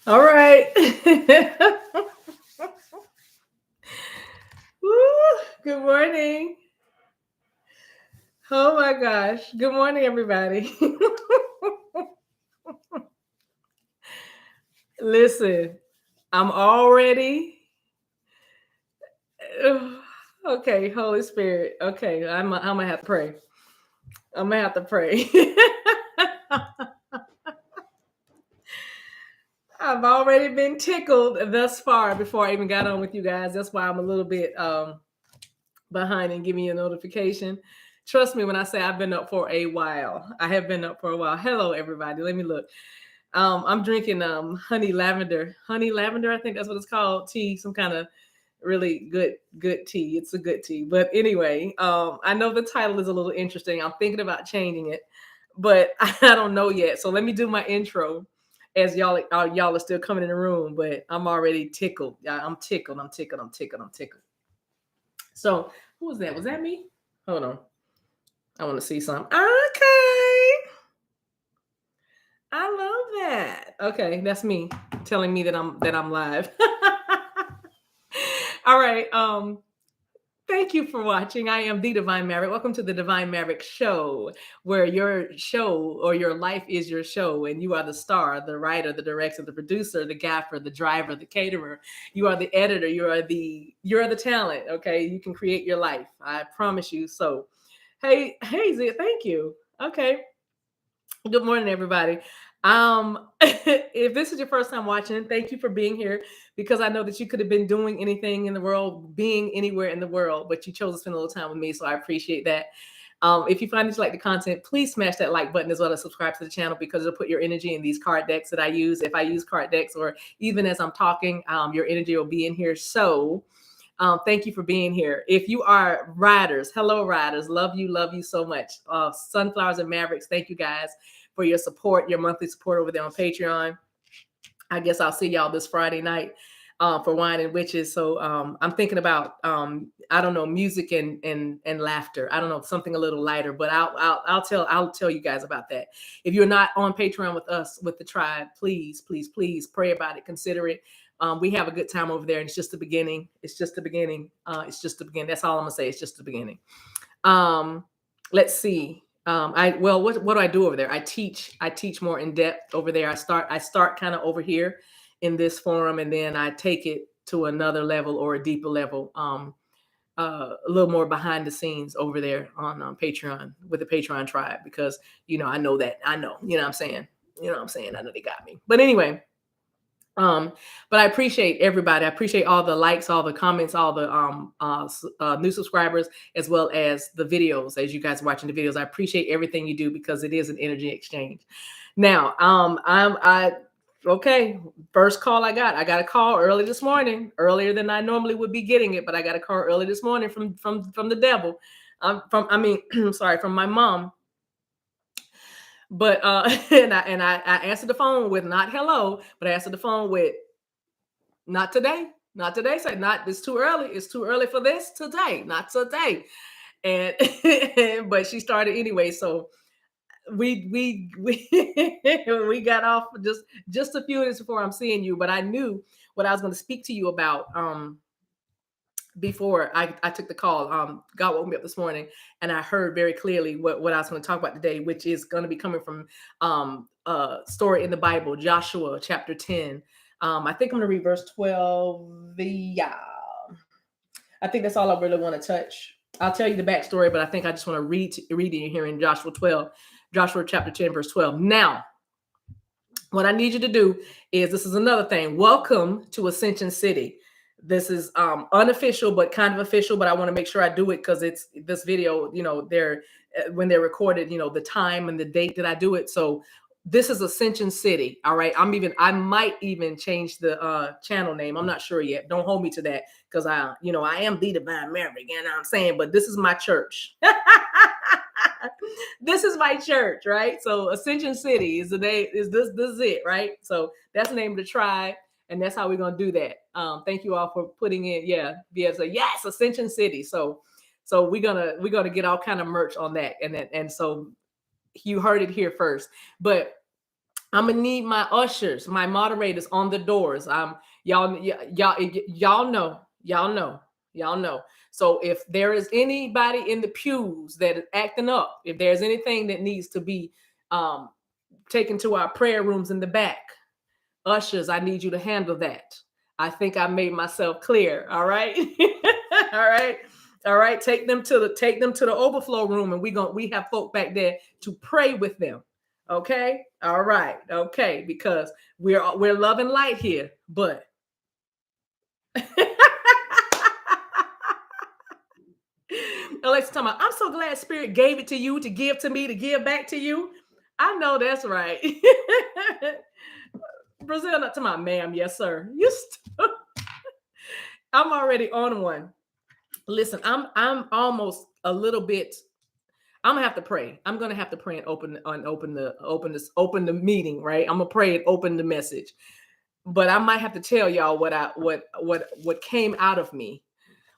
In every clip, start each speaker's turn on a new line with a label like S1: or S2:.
S1: All right. Woo, good morning. Oh my gosh. Good morning, everybody. Listen, I'm already. Okay, Holy Spirit. Okay, I'm gonna have to pray. I'm gonna have to pray. I've already been tickled thus far before I even got on with you guys. That's why I'm a little bit behind and giving you a notification. Trust me when I say I've been up for a while. I have been up for a while. Hello, everybody. Let me look. I'm drinking honey lavender. Honey lavender, I think that's what it's called. Tea, some kind of really good tea. It's a good tea. But anyway, I know the title is a little interesting. I'm thinking about changing it, but I don't know yet. So let me do my intro as y'all are still coming in the room, but I'm already tickled. I'm tickled. I'm tickled. I'm tickled. I'm tickled. So who was that? Was that me? Hold on. I want to see something. Okay. I love that. Okay, that's me telling me that I'm live. All right. Thank you for watching. I am the Divine Maverick. Welcome to the Divine Maverick show, where your show or your life is your show, and you are the star, the writer, the director, the producer, the gaffer, the driver, the caterer. You are the editor. You're the talent. Okay, you can create your life. I promise you. So, hey, Z, thank you. Okay. Good morning, everybody. If this is your first time watching, thank you for being here because I know that you could have been doing anything in the world, being anywhere in the world, but you chose to spend a little time with me, so I appreciate that. If you find that you like the content, please smash that like button as well as subscribe to the channel because it'll put your energy in these card decks that I use. If I use card decks or even as I'm talking, your energy will be in here. So thank you for being here. If you are riders, hello riders, love you so much. Sunflowers and Mavericks, thank you guys for your support, your monthly support over there on Patreon. I guess I'll see y'all this Friday night for Wine and Witches. So I'm thinking about I don't know, music and laughter. I don't know, something a little lighter, but I'll tell you guys about that. If you're not on Patreon with us with the tribe, please pray about it, consider it. We have a good time over there, and it's just the beginning. It's just the beginning. It's just the beginning. That's all I'm gonna say. It's just the beginning. Um, let's see. What do I do over there? I teach more in depth over there. I start kind of over here in this forum, and then I take it to another level or a deeper level. A little more behind the scenes over there on Patreon with the Patreon tribe because I know that I know what I'm saying. I know they got me. But anyway, but I appreciate everybody. I appreciate all the likes, all the comments, all the new subscribers, as well as the videos. As you guys are watching the videos, I appreciate everything you do because it is an energy exchange. Now, I okay. First call I got a call early this morning, earlier than I normally would be getting it, but I got a call early this morning from the devil. Sorry, from my mom. But and I answered the phone with not hello, but I answered the phone with not today. Not today. Say not. It's too early. It's too early for this today. Not today. And but she started anyway. So we we got off just a few minutes before I'm seeing you. But I knew what I was going to speak to you about. Before I took the call, God woke me up this morning and I heard very clearly what I was going to talk about today, which is going to be coming from a story in the Bible, Joshua chapter 10. I think I'm going to read verse 12. Yeah, I think that's all I really want to touch. I'll tell you the backstory, but I think I just want to read it here in Joshua 12, Joshua chapter 10, verse 12. Now, what I need you to do is this is another thing. Welcome to Ascension City. This is unofficial, but kind of official. But I want to make sure I do it because it's this video. They're when they're recorded. The time and the date that I do it. So this is Ascension City. All right. I might even change the channel name. I'm not sure yet. Don't hold me to that because I am the Divine Maverick. You know what I'm saying? But this is my church. This is my church, right? So Ascension City is the name. This is it, right? So that's the name of the tribe, and that's how we're gonna do that. Thank you all for putting in, so yes, Ascension City. So we're gonna get all kind of merch on that, and so you heard it here first. But I'm gonna need my ushers, my moderators on the doors. Y'all know, y'all know. So if there is anybody in the pews that is acting up, if there's anything that needs to be um, taken to our prayer rooms in the back, ushers, I need you to handle that. I think I made myself clear. All right, all right, all right. Take them to the overflow room, and we have folk back there to pray with them. Okay, all right, okay, because we're loving light here, but. Alexa, talking about, I'm so glad Spirit gave it to you to give to me to give back to you. I know that's right. Brazil, not to my ma'am, yes sir. I'm already on one. Listen, I'm almost a little bit. I'm gonna have to pray. I'm gonna have to pray and open the meeting. Right. I'm gonna pray and open the message. But I might have to tell y'all what came out of me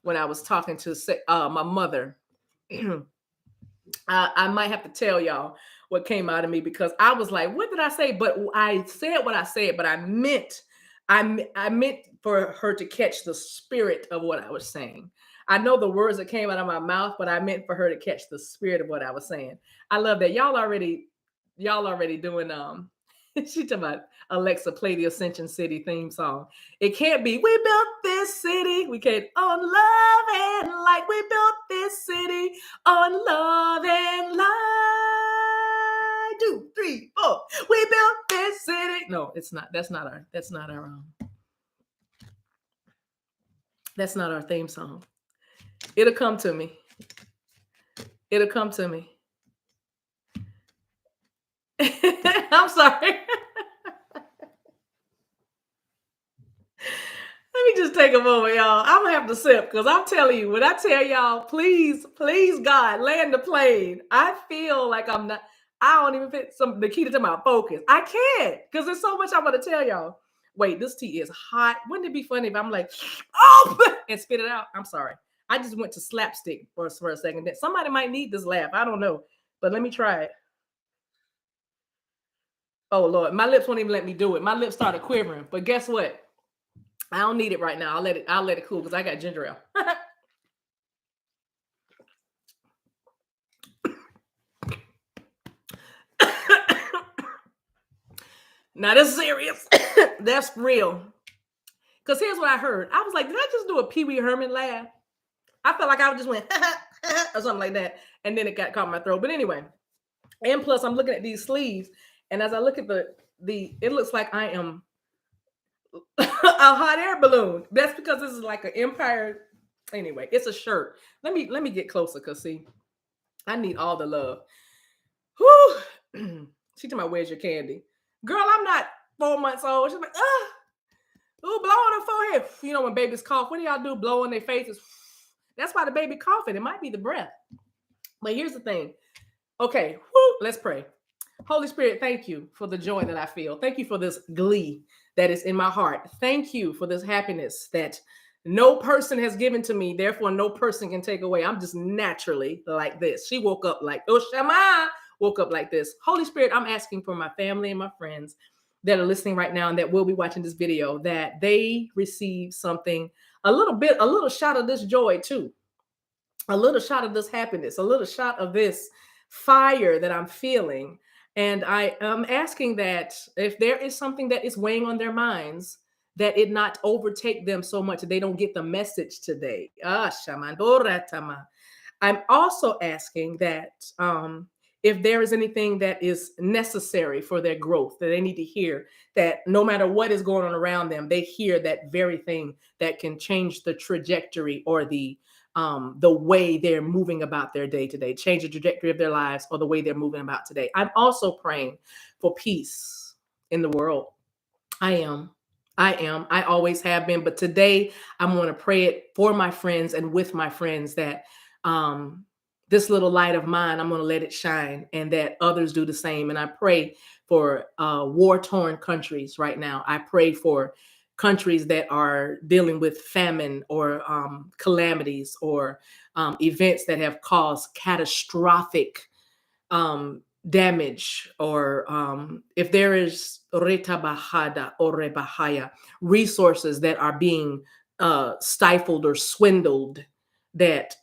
S1: when I was talking to my mother. I might have to tell y'all what came out of me, because I was like, what did I say? But I said what I said, but I meant for her to catch the spirit of what I was saying. I know the words that came out of my mouth, but I meant for her to catch the spirit of what I was saying. I love that. Y'all already doing she talking about, Alexa, play the Ascension City theme song. It can't be we built this city. We can't on love and light. We built this city on love and light. 2, 3, 4. We built this city. No, it's not. That's not our theme song. It'll come to me. It'll come to me. I'm sorry. Let me just take a moment, y'all. I'm gonna have to sip, because I'm telling you, when I tell y'all, please, please, God, land the plane. I feel like I'm not. I don't even fit the key to my focus. I can't, because there's so much I want to tell y'all. Wait, this tea is hot. Wouldn't it be funny if I'm like, oh, and spit it out? I'm sorry. I just went to slapstick for a second. Somebody might need this laugh. I don't know, but let me try it. Oh Lord, my lips won't even let me do it. My lips started quivering. But guess what? I don't need it right now. I'll let it cool, because I got ginger ale. Now that's serious. That's real. Because here's what I heard. I was like, did I just do a Pee Wee Herman laugh? I felt like I just went or something like that. And then it got caught in my throat. But anyway, and plus I'm looking at these sleeves. And as I look at it looks like I am a hot air balloon. That's because this is like an empire. Anyway, it's a shirt. Let me get closer, because see, I need all the love. Whew. She told me, where's your candy? Girl, I'm not 4 months old. She's like, ooh, blow on her forehead. You know, when babies cough, what do y'all do? Blow on their faces. That's why the baby coughing. It might be the breath. But here's the thing. Okay, let's pray. Holy Spirit, thank you for the joy that I feel. Thank you for this glee that is in my heart. Thank you for this happiness that no person has given to me. Therefore, no person can take away. I'm just naturally like this. She woke up like, oh, Shema, woke up like this. Holy Spirit, I'm asking for my family and my friends that are listening right now and that will be watching this video, that they receive something, a little shot of this joy too, a little shot of this happiness, a little shot of this fire that I'm feeling. And I am asking that if there is something that is weighing on their minds, that it not overtake them so much that they don't get the message today. I'm also asking that if there is anything that is necessary for their growth, that they need to hear, that no matter what is going on around them, they hear that very thing that can change the trajectory or the way they're moving about their day to day, change the trajectory of their lives or the way they're moving about today. I'm also praying for peace in the world. I am. I always have been, but today I'm going to pray it for my friends and with my friends, that this little light of mine, I'm going to let it shine, and that others do the same. And I pray for war-torn countries right now. I pray for countries that are dealing with famine or calamities or events that have caused catastrophic damage, or if there is retabahada or rebahaya, resources that are being stifled or swindled, that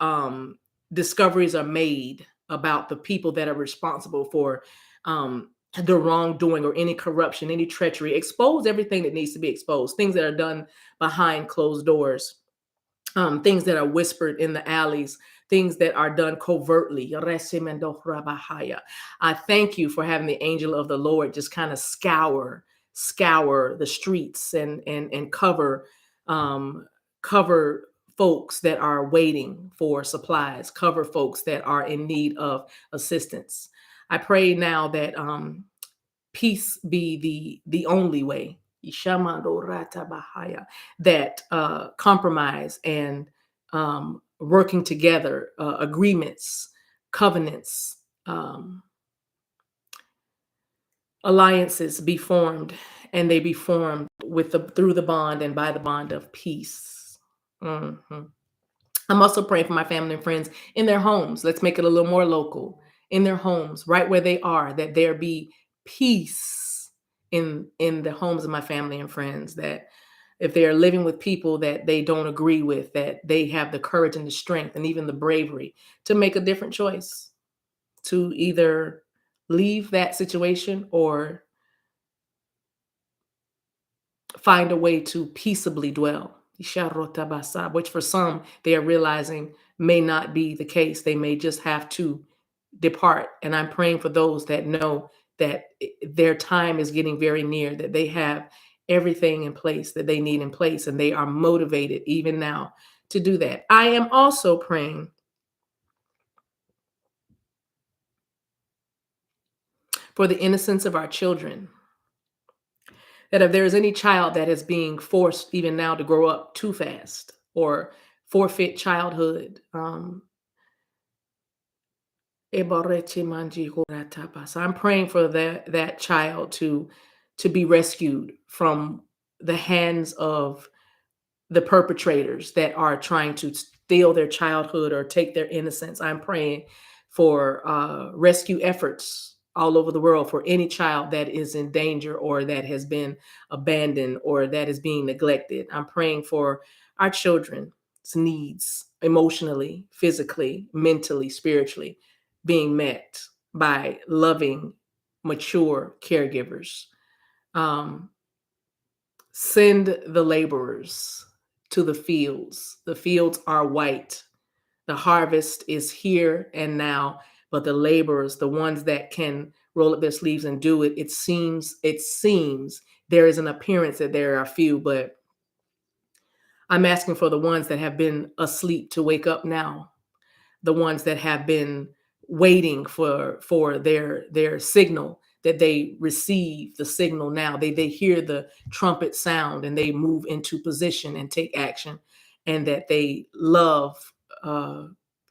S1: discoveries are made about the people that are responsible for the wrongdoing or any corruption, any treachery. Expose everything that needs to be exposed, things that are done behind closed doors, things that are whispered in the alleys, things that are done covertly. I thank you for having the angel of the Lord just kind of scour the streets and um, cover folks that are waiting for supplies, cover folks that are in need of assistance. I pray now that peace be the only way. Ishamando rata bahaya, that compromise and working together, agreements, covenants, alliances be formed, and they be formed with the through the bond and by the bond of peace. Mhm. I'm also praying for my family and friends in their homes. Let's make it a little more local. In their homes, right where they are, that there be peace in the homes of my family and friends. That if they are living with people that they don't agree with, that they have the courage and the strength and even the bravery to make a different choice, to either leave that situation or find a way to peaceably dwell. Which for some, they are realizing may not be the case. They may just have to depart. And I'm praying for those that know that their time is getting very near, that they have everything in place that they need in place, and they are motivated even now to do that. I am also praying for the innocence of our children, that if there is any child that is being forced even now to grow up too fast or forfeit childhood, so I'm praying for that child to be rescued from the hands of the perpetrators that are trying to steal their childhood or take their innocence. I'm praying for rescue efforts all over the world for any child that is in danger or that has been abandoned or that is being neglected. I'm praying for our children's needs emotionally, physically, mentally, spiritually being met by loving, mature caregivers. Um, Send the laborers to the fields. The fields are white. The harvest is here and now, but the laborers, the ones that can roll up their sleeves and do it, it seems there is an appearance that there are few, but I'm asking for the ones that have been asleep to wake up now, the ones that have been waiting for their signal, that they receive the signal now, they hear the trumpet sound and they move into position and take action, and that they love uh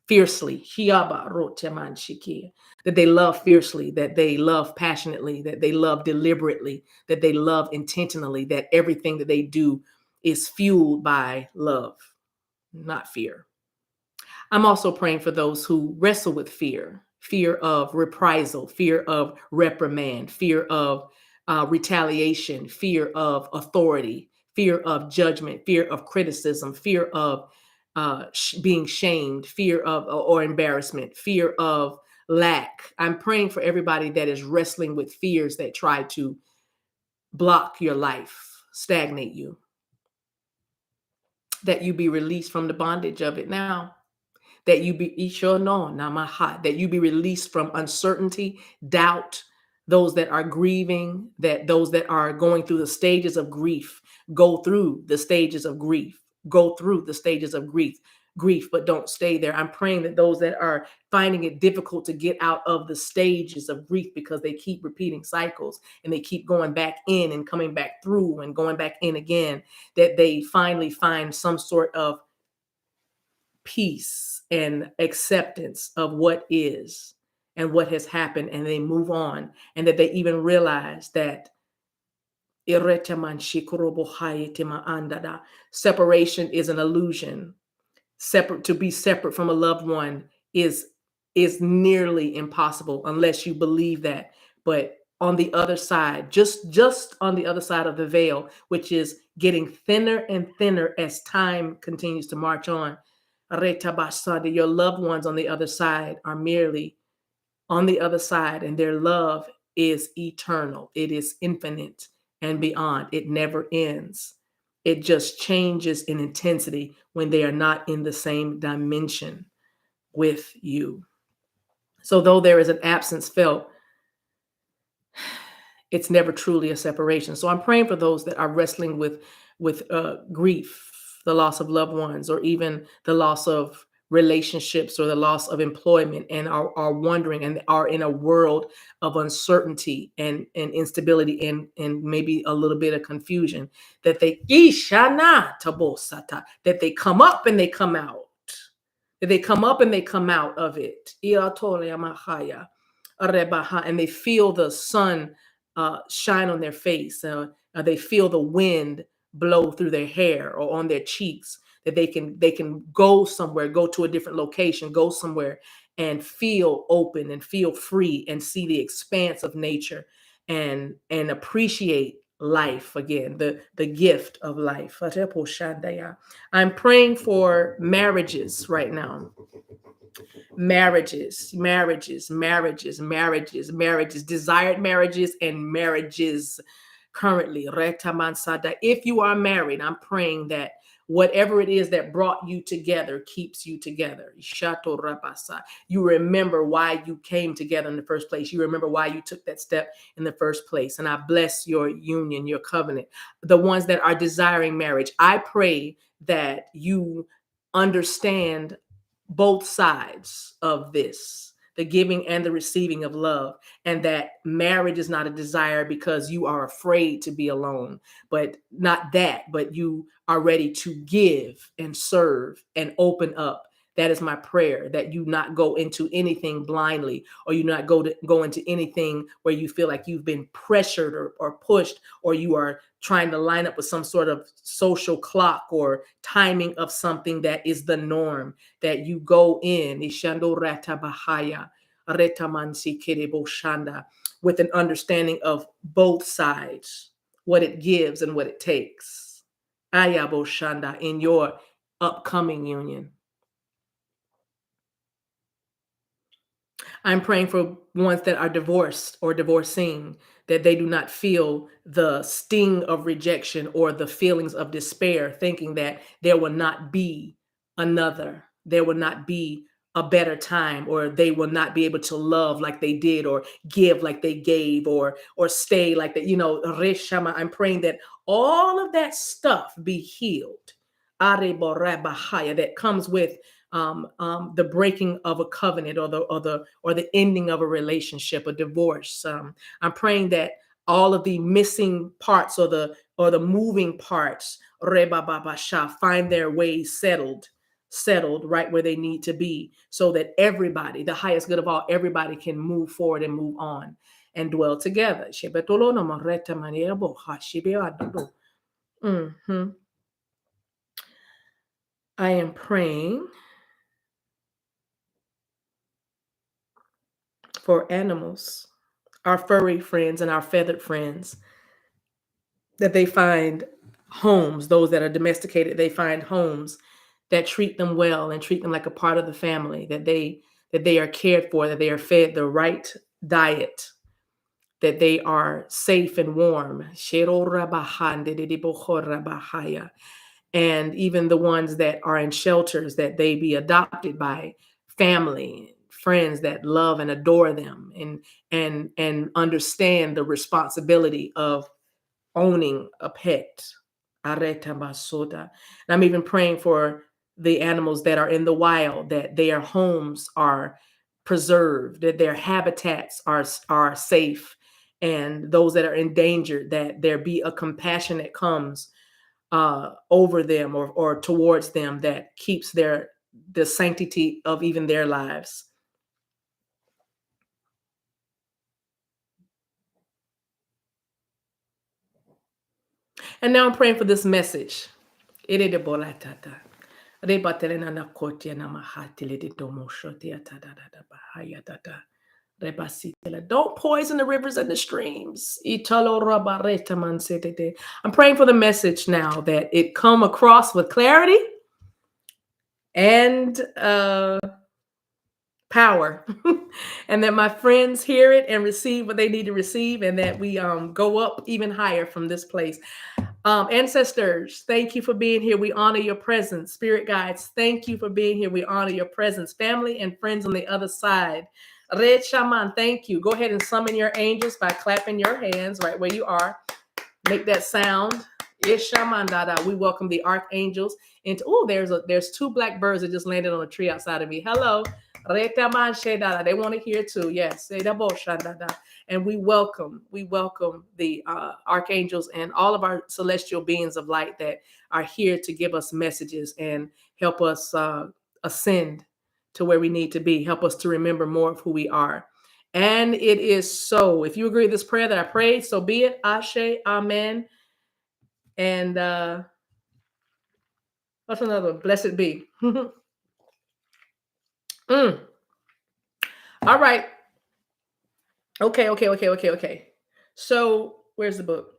S1: fiercely, Hiaba roteman shiki, that they love fiercely, that they love passionately, that they love deliberately, that they love intentionally, that everything that they do is fueled by love, not fear. I'm also praying for those who wrestle with fear, fear of reprisal, fear of reprimand, fear of retaliation, fear of authority, fear of judgment, fear of criticism, fear of being shamed, fear of or embarrassment, fear of lack. I'm praying for everybody that is wrestling with fears that try to block your life, stagnate you, that you be released from the bondage of it now, that you be isho no namaha, that you be released from uncertainty, doubt, those that are grieving, that those that are going through the stages of grief, go through the stages of grief, go through the stages of grief, but don't stay there. I'm praying that those that are finding it difficult to get out of the stages of grief because they keep repeating cycles and they keep going back in and coming back through and going back in again, that they finally find some sort of peace and acceptance of what is and what has happened, and they move on, and that they even realize that separation is an illusion. Separate, to be separate from a loved one is is nearly impossible unless you believe that. But on the other side, just on the other side of the veil, which is getting thinner and thinner as time continues to march on, your loved ones on the other side are merely on the other side, and their love is eternal. It is infinite and beyond. It never ends. It just changes in intensity when they are not in the same dimension with you. So, though there is an absence felt, it's never truly a separation. So I'm praying for those that are wrestling with grief, the loss of loved ones, or even the loss of relationships or the loss of employment, and are wondering and are in a world of uncertainty and instability and maybe a little bit of confusion, that they Ishana tabosata, that they come up and they come out. That they come up and they come out of it. Iatoleamahaya, arebaha, and they feel the sun shine on their face. They feel the wind blow through their hair or on their cheeks. That they can go somewhere, go to a different location, go somewhere and feel open and feel free and see the expanse of nature and appreciate life again, the gift of life. I'm praying for marriages right now. Marriages, desired marriages and marriages currently. Retamansada. If you are married, I'm praying that whatever it is that brought you together keeps you together. Shato rabasa. You remember why you came together in the first place. You remember why you took that step in the first place. And I bless your union, your covenant. The ones that are desiring marriage, I pray that you understand both sides of this, the giving and the receiving of love, and that marriage is not a desire because you are afraid to be alone, but not that, but you are ready to give and serve and open up. That is my prayer, that you not go into anything blindly, or you not go into anything where you feel like you've been pressured or pushed, or you are trying to line up with some sort of social clock or timing of something that is the norm. That you go in Ishando Rata Bahaya, Retamansi Kerebo Shanda, with an understanding of both sides, what it gives and what it takes. Ayabo Shanda, in your upcoming union. I'm praying for ones that are divorced or divorcing, that they do not feel the sting of rejection or the feelings of despair, thinking that there will not be there will not be a better time, or they will not be able to love like they did, or give like they gave, or stay like that. Reshama, I'm praying that all of that stuff be healed. Areborabahaya, that comes with the breaking of a covenant, or the ending of a relationship, a divorce. I'm praying that all of the missing parts, or the moving parts, Reba Baba Shah, find their way settled right where they need to be, so that everybody, the highest good of all, everybody can move forward and move on and dwell together. Mhm. I am praying for animals, our furry friends and our feathered friends, that they find homes, those that are domesticated, they find homes that treat them well and treat them like a part of the family, that they are cared for, that they are fed the right diet, that they are safe and warm. And even the ones that are in shelters, that they be adopted by family, friends that love and adore them, and understand the responsibility of owning a pet. Areta Masoda. And I'm even praying for the animals that are in the wild, that their homes are preserved, that their habitats are safe, and those that are endangered, that there be a compassion that comes over them, or towards them, that keeps the sanctity of even their lives. And now I'm praying for this message. Rebatelena na kotia na mahatile de domo shotia ta da da da bahaya da da. Rebasitela. Don't poison the rivers and the streams. Italo rabareta mansetete. I'm praying for the message now that it come across with clarity and power, and that my friends hear it and receive what they need to receive, and that we go up even higher from this place. Ancestors, thank you for being here. We honor your presence. Spirit guides, thank you for being here. We honor your presence. Family and friends on the other side. Red Shaman, thank you. Go ahead and summon your angels by clapping your hands right where you are. Make that sound. Yes, Shaman Dada. We welcome the archangels into. Oh, there's two black birds that just landed on a tree outside of me. Hello. Retaman Shedada. They want to hear too. Yes. Sedabo Shandada. And we welcome the archangels and all of our celestial beings of light that are here to give us messages and help us ascend to where we need to be. Help us to remember more of who we are. And it is so. If you agree with this prayer that I prayed, so be it. Ashe, amen. And what's another one? Blessed be. Mm. All right. Okay. So where's the book?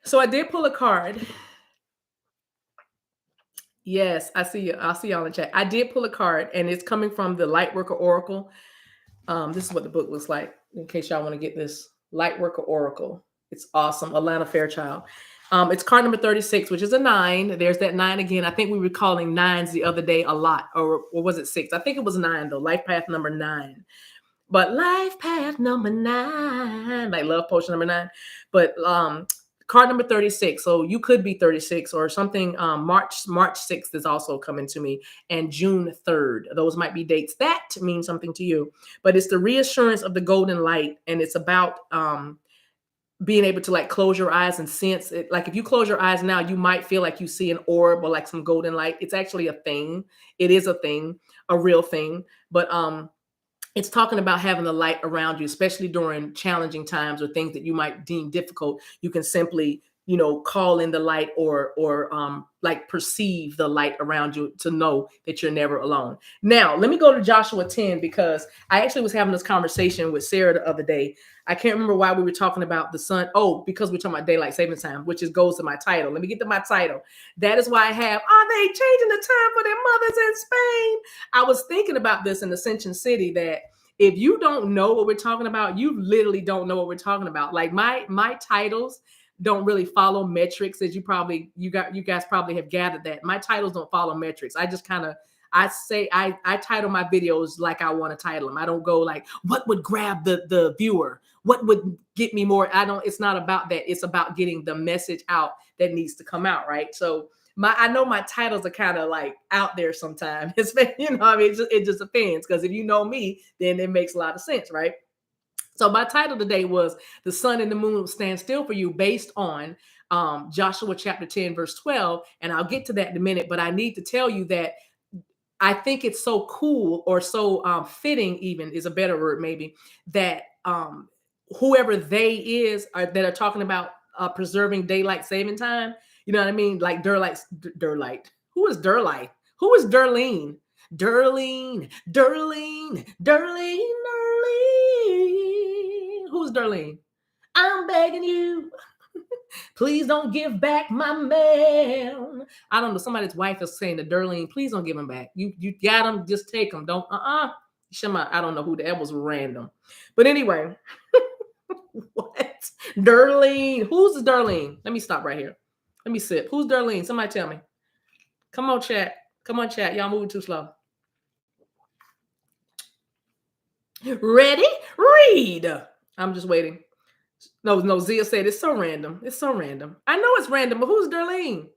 S1: So I did pull a card. Yes, I see you. I'll see y'all in chat. I did pull a card, and it's coming from the Lightworker Oracle. This is what the book looks like, in case y'all want to get this. Lightworker Oracle. It's awesome. Alana Fairchild. It's card number 36, which is a 9. There's that 9 again. I think we were calling 9s the other day a lot. Or was it 6? I think it was 9, though. Life path number 9. But life path number 9. Like love potion number 9. But card number 36. So you could be 36 or something. March 6th is also coming to me, and June 3rd. Those might be dates that mean something to you. But it's the reassurance of the golden light, and it's about being able to like close your eyes and sense it. Like if you close your eyes now, you might feel like you see an orb or like some golden light. It's actually a thing. It is a thing, a real thing. But it's talking about having the light around you, especially during challenging times or things that you might deem difficult. You can simply, call in the light or like perceive the light around you to know that you're never alone. Now, let me go to Joshua 10, because I actually was having this conversation with Sarah the other day. I can't remember why we were talking about the sun. Oh, because we're talking about daylight savings time, which goes to my title. Let me get to my title. That is why I have, are they changing the time for their mothers in Spain? I was thinking about this in Ascension City, that if you don't know what we're talking about, you literally don't know what we're talking about. Like my titles don't really follow metrics, as you guys probably have gathered that my titles don't follow metrics. I just kind of I title my videos like I want to title them. I don't go like what would grab the viewer, what would get me more. It's not about that. It's about getting the message out that needs to come out, right? So I know my titles are kind of like out there sometimes. It just depends, because if you know me, then it makes a lot of sense, right? So my title today was "The Sun and the Moon Stand Still for You," based on Joshua chapter 10, verse 12. And I'll get to that in a minute, but I need to tell you that I think it's so cool, or so fitting, even is a better word maybe, that whoever they is that are talking about preserving daylight saving time, you know what I mean? Like Durlight. Who is Durlight? Who is Durlene? Durlene. Who's Darlene? I'm begging you. Please don't give back my man. I don't know. Somebody's wife is saying to Darlene, please don't give him back. You got him, just take him. Don't Shema, I don't know who that was, random. But anyway, what? Darlene. Who's Darlene? Let me stop right here. Let me sip. Who's Darlene? Somebody tell me. Come on, chat. Y'all moving too slow. Ready? Read. I'm just waiting. No, Zia said it's so random. It's so random. I know it's random, but who's Darlene?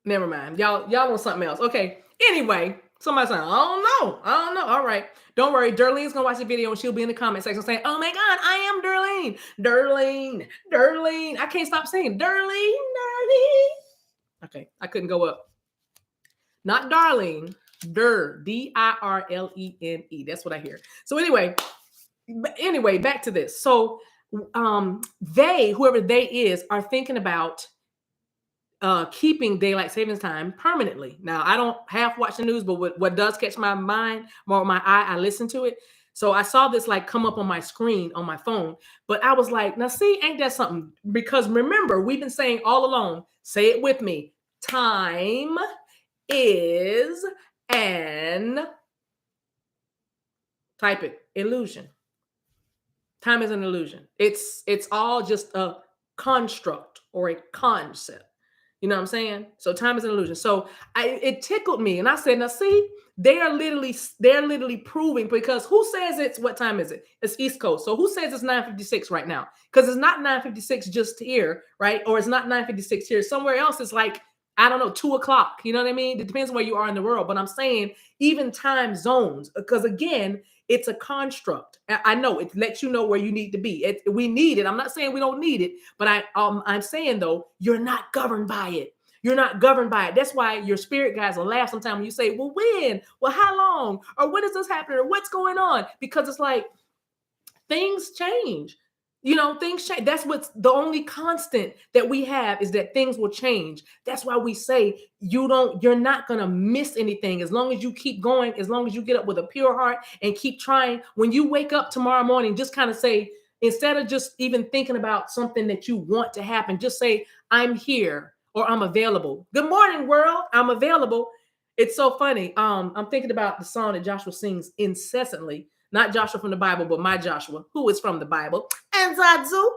S1: Never mind. Y'all want something else. Okay. Anyway, somebody saying, I don't know. All right. Don't worry. Darlene's gonna watch the video and she'll be in the comment section saying, oh my God, I am Darlene. Darlene. I can't stop saying Darlene. Okay, I couldn't go up. Not Darlene. Dirlene. That's what I hear. So anyway, back to this. So whoever they is, are thinking about keeping daylight savings time permanently. Now, I don't half watch the news, but what does catch my mind, more my eye, I listen to it. So I saw this like come up on my screen on my phone, but I was like, now see, ain't that something? Because remember, we've been saying all along, say it with me, time is an, type it, illusion. Time is an illusion. It's all just a construct or a concept. You know what I'm saying? So time is an illusion. So it tickled me, and I said, "Now see, they're literally proving because who says it's what time is it? It's East Coast. So who says it's 9:56 right now? Because it's not 9:56 just here, right? Or it's not 9:56 here. Somewhere else, it's like I don't know 2 o'clock. You know what I mean? It depends where you are in the world. But I'm saying even time zones, because again, it's a construct. I know it lets you know where you need to be. We need it. I'm not saying we don't need it, but I'm saying though, you're not governed by it. You're not governed by it. That's why your spirit guys will laugh sometimes when you say, "Well, when? Well, how long? Or when is this happening? Or what's going on?" Because it's like things change. Things change. That's what's the only constant that we have is that things will change. That's why we say you're not gonna miss anything as long as you keep going, as long as you get up with a pure heart and keep trying. When you wake up tomorrow morning, just kind of say, instead of just even thinking about something that you want to happen, just say, "I'm here," or "I'm available. Good morning, world. I'm available." It's so funny. I'm thinking about the song that Joshua sings incessantly, not Joshua from the Bible, but my Joshua, who is from the Bible, and Zazu.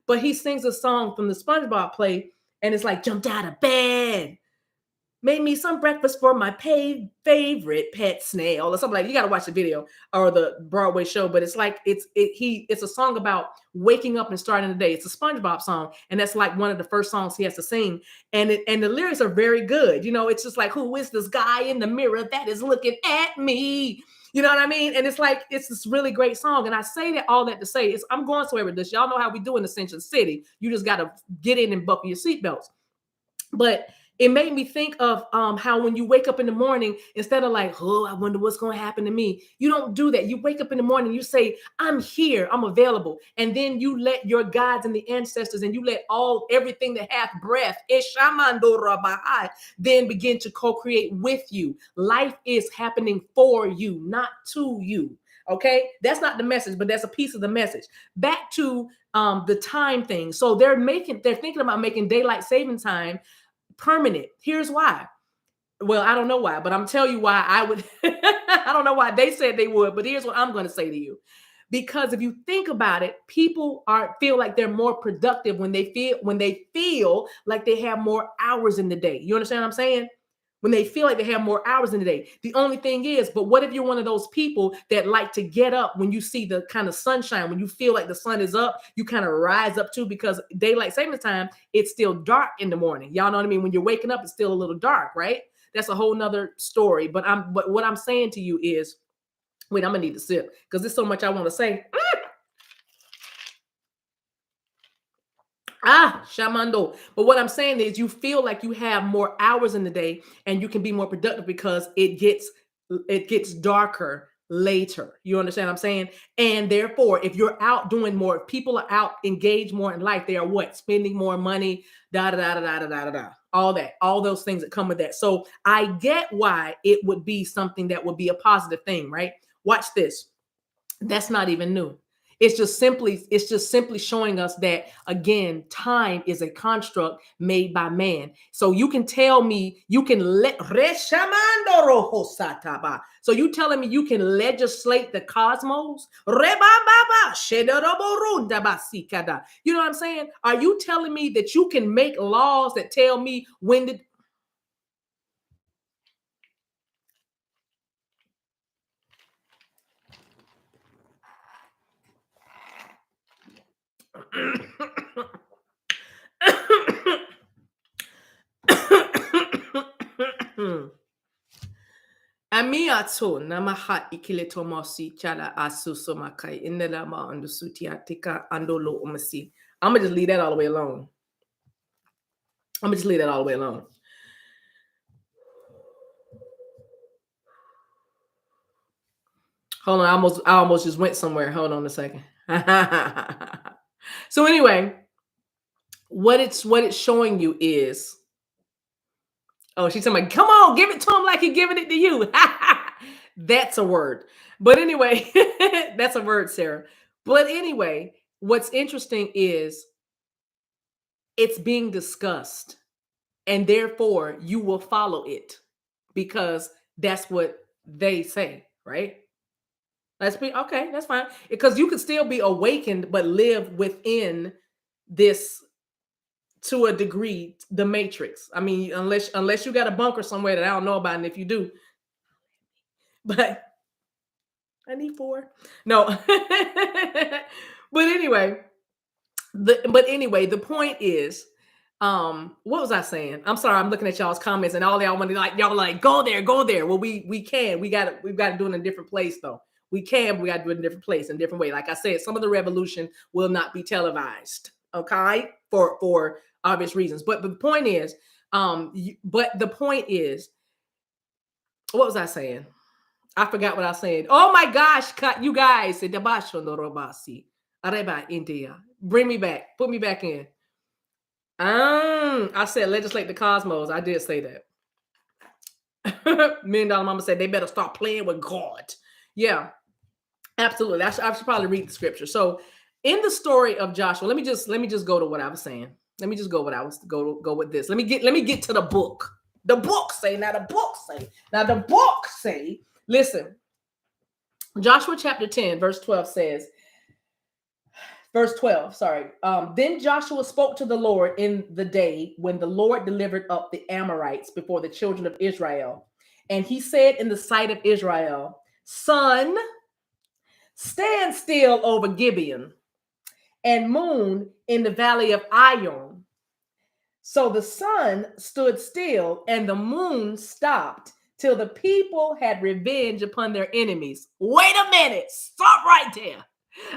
S1: But he sings a song from the SpongeBob play, and it's like, "Jumped out of bed, made me some breakfast for my favorite pet snail," or something like. You got to watch the video or the Broadway show, but it's like it's a song about waking up and starting the day. It's a SpongeBob song, and that's like one of the first songs he has to sing, and the lyrics are very good. It's just like, "Who is this guy in the mirror that is looking at me?" You know what I mean? And it's like it's this really great song. And I say that all that to say is I'm going somewhere with this. Y'all know how we do in Ascension City. You just got to get in and buckle your seatbelts. But it made me think of how when you wake up in the morning, instead of like, "Oh, I wonder what's going to happen to me," you don't do that. You wake up in the morning, you say, "I'm here, I'm available," and then you let your gods and the ancestors, and you let everything that hath breath, then begin to co-create with you. Life is happening for you, not to you. Okay, that's not the message, but that's a piece of the message. Back to the time thing. So they're thinking about making daylight saving time permanent. Here's why. Well, I don't know why, but I'm telling you why I would. I don't know why they said they would, but here's what I'm going to say to you. Because if you think about it, people feel like they're more productive when they feel like they have more hours in the day. You understand what I'm saying? When they feel like they have more hours in the day. The only thing is, but what if you're one of those people that like to get up when you see the kind of sunshine, when you feel like the sun is up, you kind of rise up too, because daylight saving time, it's still dark in the morning. Y'all know what I mean? When you're waking up, it's still a little dark, right? That's a whole nother story. But what I'm saying to you is, wait, I'm gonna need to sip because there's so much I want to say. Shamando. But what I'm saying is you feel like you have more hours in the day and you can be more productive because it gets darker later. You understand what I'm saying? And therefore, if you're out doing more, if people are out engaged more in life, they are what? Spending more money, da da da da da da da da. All that, all those things that come with that. So I get why it would be something that would be a positive thing, right? Watch this. That's not even new. It's just simply showing us that again, time is a construct made by man. So you can tell me, you can let Reshamando roho sataba. So you telling me you can legislate the cosmos? Rebababa shedoroborunda basikada. You know what I'm saying? Are you telling me that you can make laws that tell me when to Amiato namaha ikiletomosi chala asusomakai inelama andusutia andolo umasi. I'm gonna just leave that all the way alone. I'm gonna just leave that all the way alone. Hold on, I almost just went somewhere. Hold on a second. So anyway, what it's showing you is Oh, she's talking come on, give it to him like he giving it to you. That's a word. But anyway, that's a word, Sarah. But anyway, what's interesting is it's being discussed, and therefore you will follow it because that's what they say, right? Let's be okay, that's fine. Because you could still be awakened, but live within this to a degree, the matrix. I mean, unless you got a bunker somewhere that I don't know about, and if you do, but I need four. No. But anyway, the point is, what was I saying? I'm sorry, I'm looking at y'all's comments and all y'all want to like y'all like go there, go there. Well, we can. We've got to do it in a different place though. We can, but we got to do it in a different place, in a different way. Like I said, some of the revolution will not be televised, okay? For obvious reasons. But the point is, what was I saying? I forgot what I was saying. Oh my gosh, cut you guys. Areba India. Bring me back. Put me back in. I said legislate the cosmos. I did say that. $1 Million Mama said they better start playing with God. Yeah, absolutely. I should probably read the scripture. So in the story of Joshua, let me just go to what I was saying. Let me just go what I was go with this. Let me get to the book. The book say, now the book say, now the book say, listen, Joshua chapter 10, verse 12, sorry. Then Joshua spoke to the Lord in the day when the Lord delivered up the Amorites before the children of Israel. And he said in the sight of Israel, sun, stand still over Gibeon, and moon in the valley of Ion. So the sun stood still and the moon stopped till the people had revenge upon their enemies. Wait a minute. Stop right there.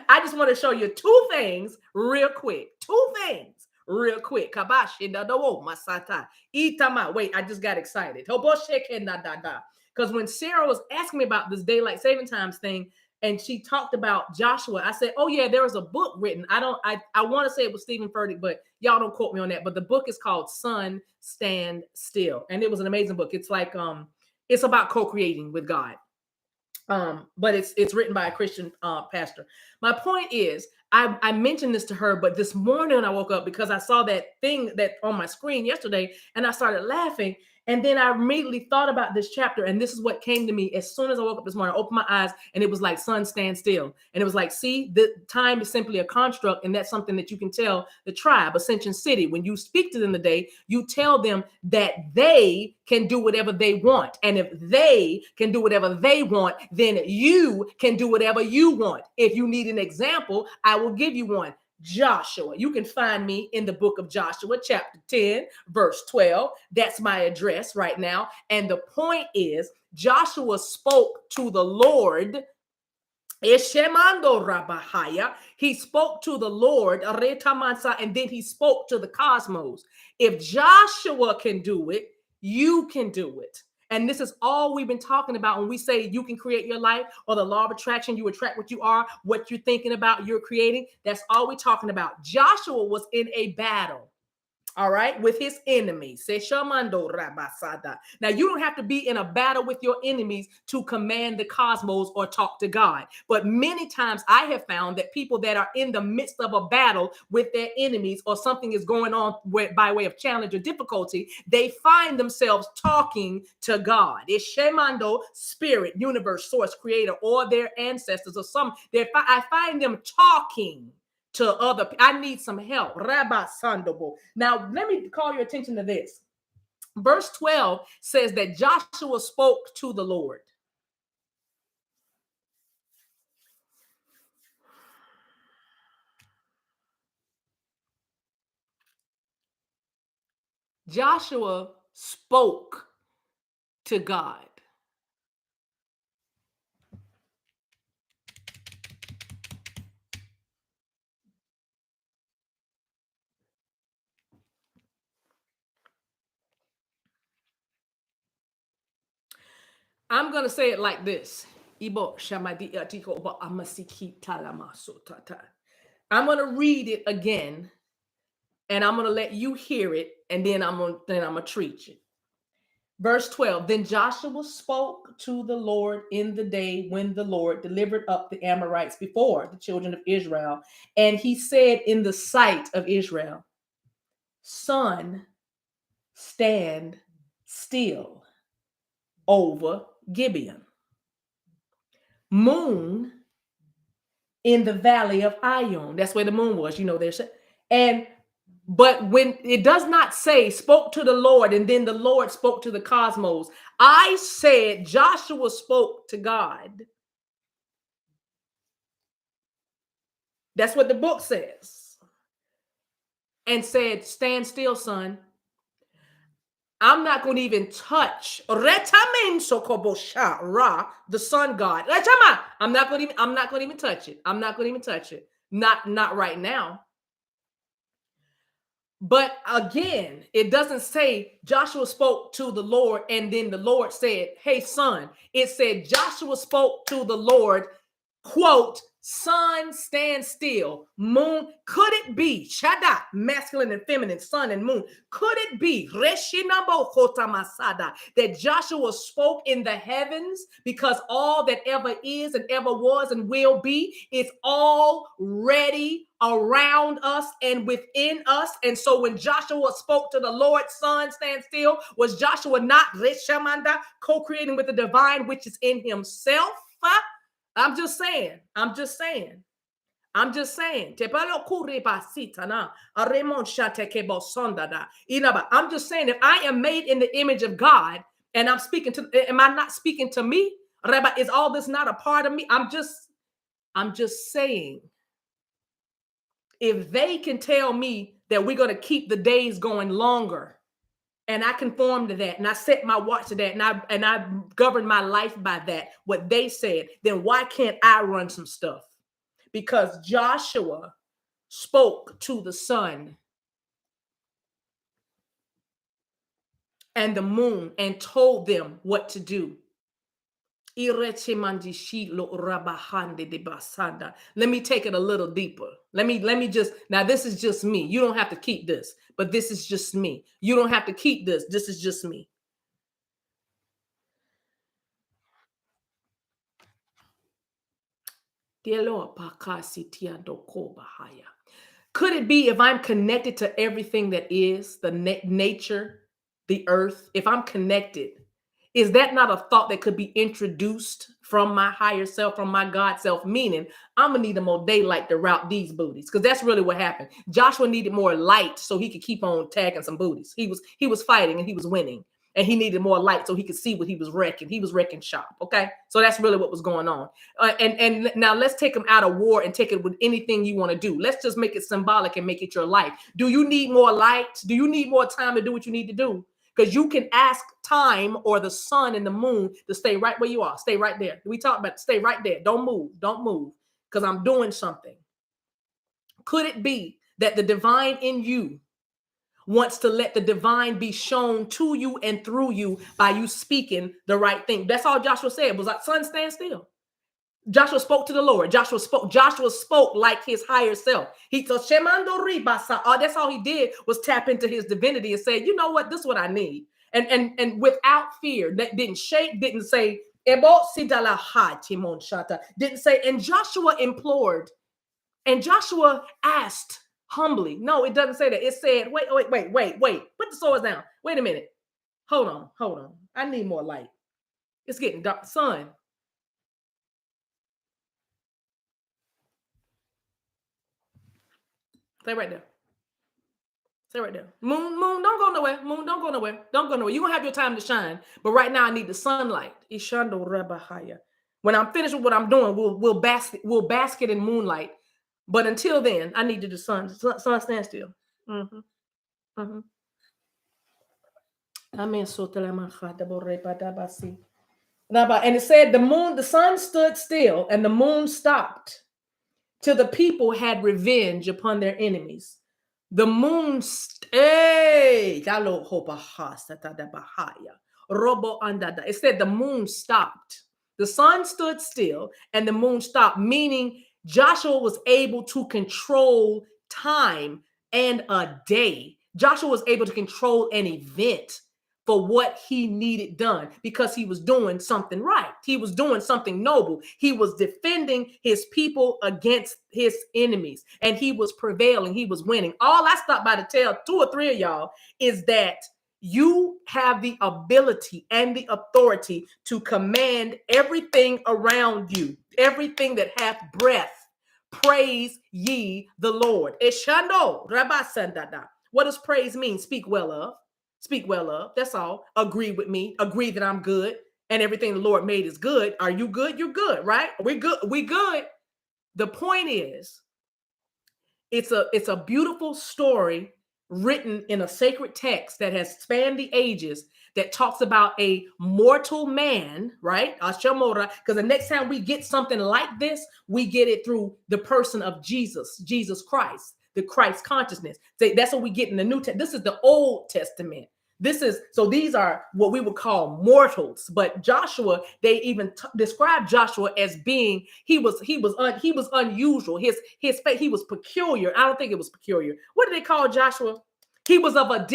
S1: I just want to show you two things real quick. Two things real quick. Kabashi da da wo masata. Itama. Wait, I just got excited. Because when Sarah was asking me about this daylight saving times thing, and she talked about Joshua, I said, "Oh yeah, there was a book written. I want to say it was Stephen Furtick, but y'all don't quote me on that. But the book is called Sun Stand Still, and it was an amazing book. It's like it's about co-creating with God. But it's written by a Christian pastor. My point is, I mentioned this to her, but this morning when I woke up because I saw that thing that on my screen yesterday, and I started laughing. And then I immediately thought about this chapter, and this is what came to me as soon as I woke up this morning. I opened my eyes, and it was like sun stand still, and it was like, see, the time is simply a construct, and that's something that you can tell the tribe, Ascension City. When you speak to them today, you tell them that they can do whatever they want, and if they can do whatever they want, then you can do whatever you want. If you need an example, I will give you one. Joshua. You can find me in the book of Joshua, chapter 10, verse 12. That's my address right now. And the point is, Joshua spoke to the Lord. Eshemando Rabahaya. He spoke to the Lord, Aretamansa, and then he spoke to the cosmos. If Joshua can do it, you can do it. And this is all we've been talking about when we say you can create your life, or the law of attraction, you attract what you are, what you're thinking about, you're creating. That's all we're talking about. Joshua was in a battle, all right, with his enemies. Now, you don't have to be in a battle with your enemies to command the cosmos or talk to God. But many times I have found that people that are in the midst of a battle with their enemies, or something is going on by way of challenge or difficulty, they find themselves talking to God. It's Shemando, spirit, universe, source, creator, or their ancestors, or some. I find them talking to other. I need some help. Rabbi Sandobo. Now, let me call your attention to this. Verse 12 says that Joshua spoke to the Lord. Joshua spoke to God. I'm going to say it like this. I'm going to read it again, and I'm going to let you hear it, and then I'm going to treat you. Verse 12, then Joshua spoke to the Lord in the day when the Lord delivered up the Amorites before the children of Israel. And he said in the sight of Israel, sun, stand still over Gibeon. Moon in the valley of Ion. That's where the moon was, there's and but when it does not say spoke to the Lord and then the Lord spoke to the cosmos, I said Joshua spoke to God. That's what the book says. And said, stand still, son. I'm not going to even touch the sun god. I'm not going to even touch it. I'm not going to even touch it. Not right now. But again, it doesn't say Joshua spoke to the Lord and then the Lord said, hey, son. It said Joshua spoke to the Lord, quote, sun, stand still. Moon, could it be, Shaddai, masculine and feminine, sun and moon, could it be that Joshua spoke in the heavens because all that ever is and ever was and will be is already around us and within us? And so when Joshua spoke to the Lord, sun, stand still, was Joshua not co-creating with the divine which is in himself? I'm just saying. I'm just saying. I'm just saying, if I am made in the image of God and I'm speaking to, am I not speaking to me? Rabbi, is all this not a part of me? I'm just saying, if they can tell me that we're going to keep the days going longer, and I conform to that, and I set my watch to that, and I govern my life by that, what they said, then why can't I run some stuff? Because Joshua spoke to the sun and the moon and told them what to do. Let me take it a little deeper. Let me just, now this is just me. You don't have to keep this, but this is just me. You don't have to keep this. This is just me. Dear Lord, could it be if I'm connected to everything that is, the nature, the earth, if I'm connected, is that not a thought that could be introduced from my higher self, from my God self? Meaning, I'm going to need more daylight to route these booties, because that's really what happened. Joshua needed more light so he could keep on tagging some booties. He was fighting and he was winning. And he needed more light so he could see what he was wrecking. He was wrecking shop. Okay. So that's really what was going on. And now let's take him out of war and take it with anything you want to do. Let's just make it symbolic and make it your life. Do you need more light? Do you need more time to do what you need to do? Because you can ask time or the sun and the moon to stay right where you are. Stay right there. We talked about stay right there. Don't move. Don't move. Because I'm doing something. Could it be that the divine in you wants to let the divine be shown to you and through you by you speaking the right thing? That's all Joshua said. It was like, son, stand still. Joshua spoke to the Lord. Joshua spoke like his higher self. That's all he did was tap into his divinity and say, you know what? This is what I need. And without fear, that didn't shake, didn't say, didn't say, and Joshua implored, and Joshua asked humbly. No, it doesn't say that. It said, wait. Put the swords down. Wait a minute. Hold on. I need more light. It's getting dark. Son. Stay right there. Stay right there. Moon, don't go nowhere. Moon, don't go nowhere. Don't go nowhere. You're going to have your time to shine. But right now, I need the sunlight. When I'm finished with what I'm doing, we'll bask it in moonlight. But until then, I need the sun. Sun, stand still. Mm-hmm. Mm-hmm. And it said the sun stood still and the moon stopped till the people had revenge upon their enemies. The moon, it said the moon stopped. The sun stood still and the moon stopped, meaning Joshua was able to control time and a day. Joshua was able to control an event for what he needed done because he was doing something right. He was doing something noble. He was defending his people against his enemies, and he was prevailing. He was winning. All I stopped by to tell 2 or 3 of y'all is that you have the ability and the authority to command everything around you, everything that hath breath. Praise ye the Lord. Eshando, rabasandada. What does praise mean? Speak well of. Speak well of. That's all. Agree with me. Agree that I'm good and everything the Lord made is good. Are you good? You're good, right? We good. We good. The point is, it's a beautiful story written in a sacred text that has spanned the ages that talks about a mortal man, right? Because the next time we get something like this, we get it through the person of Jesus Christ, the Christ consciousness. So that's what we get in the New Testament. This is the Old Testament. So these are what we would call mortals, but Joshua, they even describe Joshua as being, he was unusual. His faith, he was peculiar. I don't think it was peculiar. What did they call Joshua? He was of a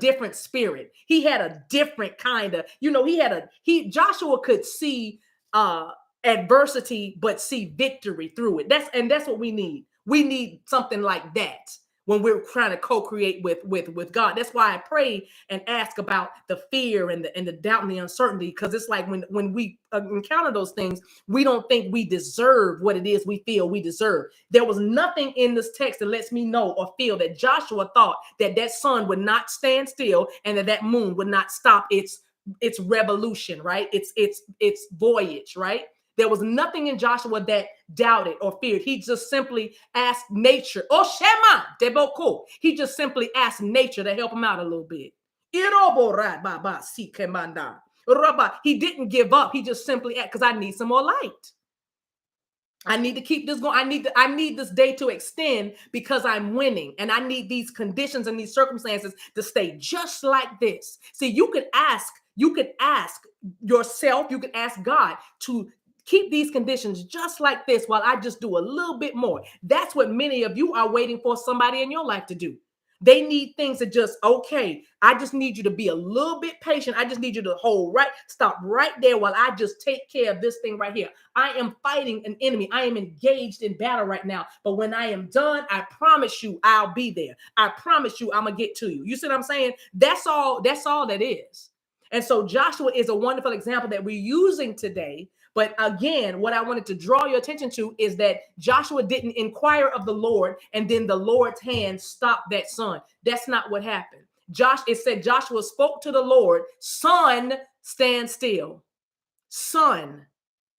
S1: different spirit. He had a different kind of, Joshua could see adversity, but see victory through it. That's what we need. We need something like that when we're trying to co-create with God. That's why I pray and ask about the fear and the doubt and the uncertainty, because it's like when we encounter those things, we don't think we deserve what it is we feel we deserve. There was nothing in this text that lets me know or feel that Joshua thought that sun would not stand still and that moon would not stop its revolution, right? Its voyage, right? There was nothing in Joshua that doubted or feared. He just simply asked nature. Oh, Shema, Deboko. He just simply asked nature to help him out a little bit. He didn't give up. He just simply asked, because I need some more light. I need to keep this going. I need this day to extend because I'm winning. And I need these conditions and these circumstances to stay just like this. See, you could ask yourself, you could ask God to keep these conditions just like this while I just do a little bit more. That's what many of you are waiting for somebody in your life to do. They need things that just, okay, I just need you to be a little bit patient. I just need you to stop right there while I just take care of this thing right here. I am fighting an enemy. I am engaged in battle right now. But when I am done, I promise you I'll be there. I promise you I'm going to get to you. You see what I'm saying? That's all that is. And so Joshua is a wonderful example that we're using today. But again, what I wanted to draw your attention to is that Joshua didn't inquire of the Lord and then the Lord's hand stopped that sun. That's not what happened. It said Joshua spoke to the Lord, sun, stand still. Sun,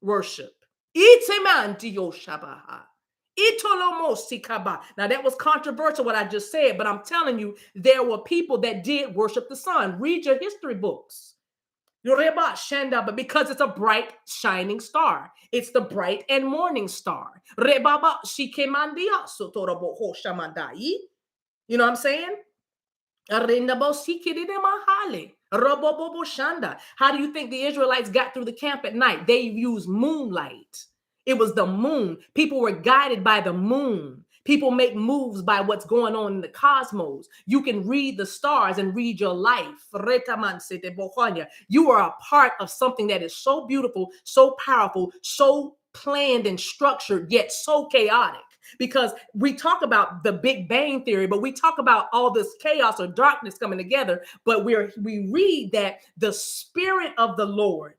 S1: worship. Now that was controversial what I just said, but I'm telling you, there were people that did worship the sun. Read your history books. But because it's a bright, shining star, it's the bright and morning star. You know what I'm saying? How do you think the Israelites got through the camp at night? They used moonlight. It was the moon. People were guided by the moon. People make moves by what's going on in the cosmos. You can read the stars and read your life. You are a part of something that is so beautiful, so powerful, so planned and structured, yet so chaotic. Because we talk about the Big Bang Theory, but we talk about all this chaos or darkness coming together. But we read that the Spirit of the Lord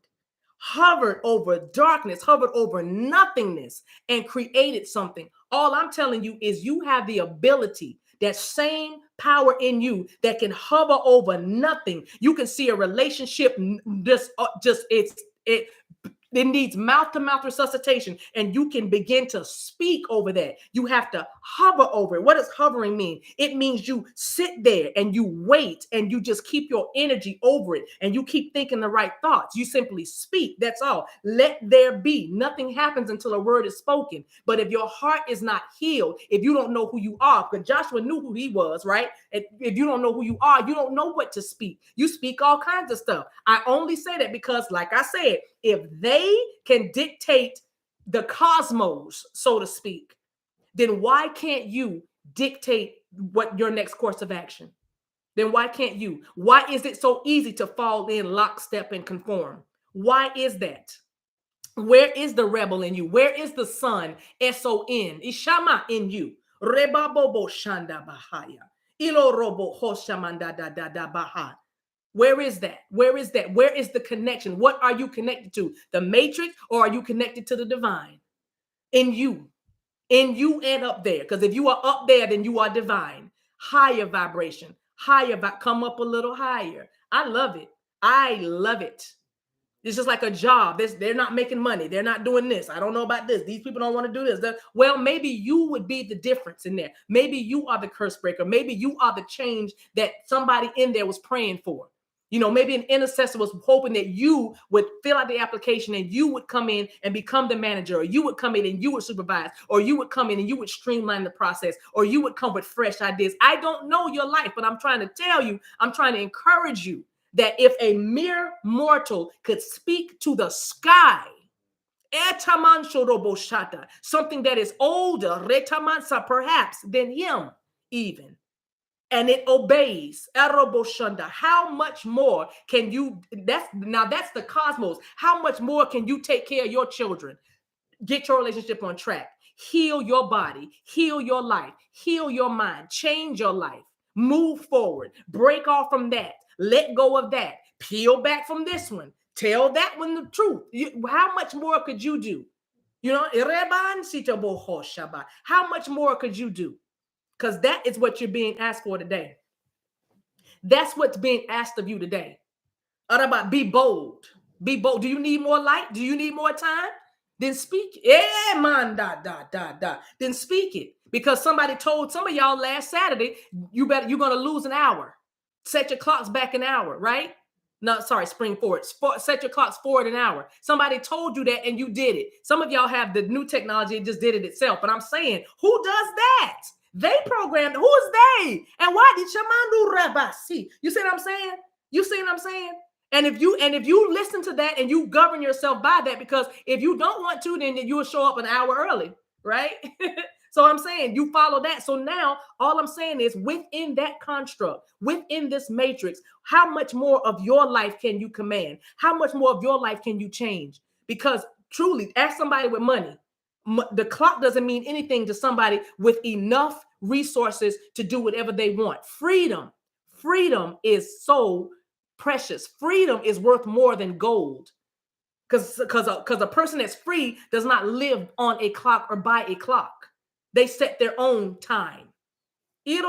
S1: hovered over darkness, hovered over nothingness, and created something. All I'm telling you is you have the ability, that same power in you that can hover over nothing. You can see a relationship it needs mouth-to-mouth resuscitation, and you can begin to speak over that. You have to hover over it. What does hovering mean? It means you sit there and you wait and you just keep your energy over it and you keep thinking the right thoughts. You simply speak. That's all. Let there be. Nothing happens until a word is spoken. But if your heart is not healed, if you don't know who you are, because Joshua knew who he was, right? If you don't know who you are, you don't know what to speak. You speak all kinds of stuff. I only say that because, like I said, if they can dictate the cosmos, so to speak, then why can't you dictate what your next course of action? Then why can't you? Why is it so easy to fall in lockstep and conform? Why is that? Where is the rebel in you? Where is the son, S-O-N, Ishama in you? Reba bobo shanda bahaya. Ilo robo hoshamanda da da da baha. Where is that? Where is that? Where is the connection? What are you connected to? The matrix, or are you connected to the divine? In you and up there. Because if you are up there, then you are divine. Higher vibration, come up a little higher. I love it. I love it. It's just like a job. They're not making money. They're not doing this. I don't know about this. These people don't want to do this. Well, maybe you would be the difference in there. Maybe you are the curse breaker. Maybe you are the change that somebody in there was praying for. Maybe an intercessor was hoping that you would fill out the application and you would come in and become the manager, or you would come in and you would supervise, or you would come in and you would streamline the process, or you would come with fresh ideas. I don't know your life, but I'm trying to tell you, I'm trying to encourage you that if a mere mortal could speak to the sky, something that is older, perhaps, than him even, and it obeys, how much more can you, that's the cosmos, how much more can you take care of your children, get your relationship on track, heal your body, heal your life, heal your mind, change your life, move forward, break off from that, let go of that, peel back from this one, tell that one the truth. How much more could you do? How much more could you do? Because that is what you're being asked for today. That's what's being asked of you today. About be bold. Be bold. Do you need more light? Do you need more time? Then speak it. Yeah, man, Then speak it. Because somebody told some of y'all last Saturday, you're gonna lose an hour. Set your clocks back an hour, right? No, sorry, spring forward. Set your clocks forward an hour. Somebody told you that and you did it. Some of y'all have the new technology, it just did it itself. But I'm saying, who does that? They programmed. Who is they? And why did Shamandu Rabasi? You see what I'm saying? You see what I'm saying? And if you listen to that and you govern yourself by that, because if you don't want to, then you will show up an hour early, right? So I'm saying you follow that. So now all I'm saying is within that construct, within this matrix, how much more of your life can you command? How much more of your life can you change? Because truly, ask somebody with money. The clock doesn't mean anything to somebody with enough resources to do whatever they want. Freedom is so precious. Freedom is worth more than gold. Because a person that's free does not live on a clock or by a clock. They set their own time. It's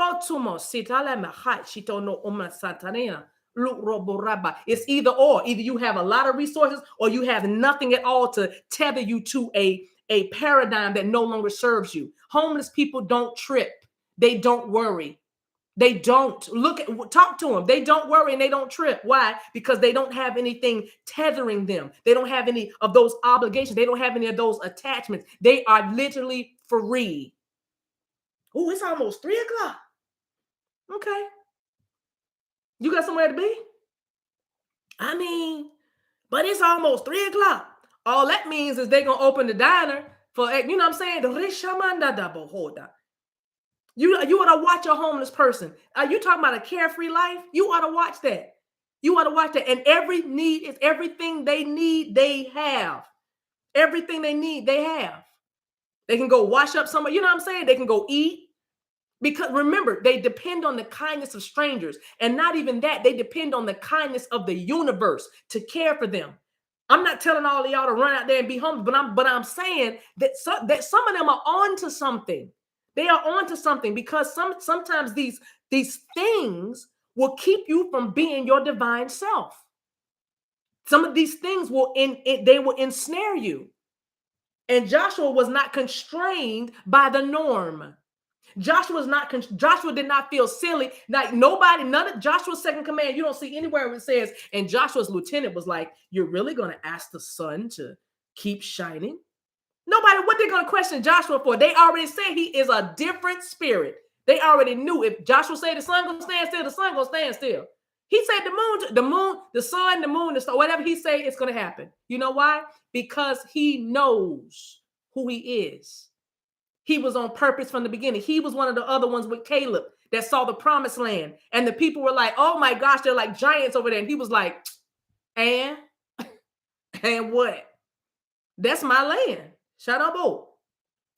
S1: either or. Either you have a lot of resources or you have nothing at all to tether you to a paradigm that no longer serves you. Homeless people don't trip. They don't worry. They don't talk to them. They don't worry and they don't trip. Why? Because they don't have anything tethering them. They don't have any of those obligations. They don't have any of those attachments. They are literally free. Oh, it's almost 3:00. Okay. You got somewhere to be? I mean, but it's almost 3:00. All that means is they're going to open the diner for, you know what I'm saying? You ought to watch a homeless person. Are you talking about a carefree life? You ought to watch that. You ought to watch that. And every need is everything they need, they have. Everything they need, they have. They can go wash up somewhere. You know what I'm saying? They can go eat. Because remember, they depend on the kindness of strangers. And not even that, they depend on the kindness of the universe to care for them. I'm not telling all of y'all to run out there and be homeless, but I'm saying that some of them are on to something. They are on to something, because sometimes these things will keep you from being your divine self. Some of these things will ensnare you. And Joshua was not constrained by the norm. Joshua did not feel silly. Like none of Joshua's second command, you don't see anywhere where it says, and Joshua's lieutenant was like, you're really going to ask the sun to keep shining? Nobody, what they're going to question Joshua for? They already said he is a different spirit. They already knew if Joshua said the sun going to stand still, the sun going to stand still. He said the moon, the sun, the moon, the star, whatever he say, it's going to happen. You know why? Because he knows who he is. He was on purpose from the beginning. He was one of the other ones with Caleb that saw the promised land. And the people were like, oh my gosh, they're like giants over there. And he was like, and what? That's my land. Shut up, oh.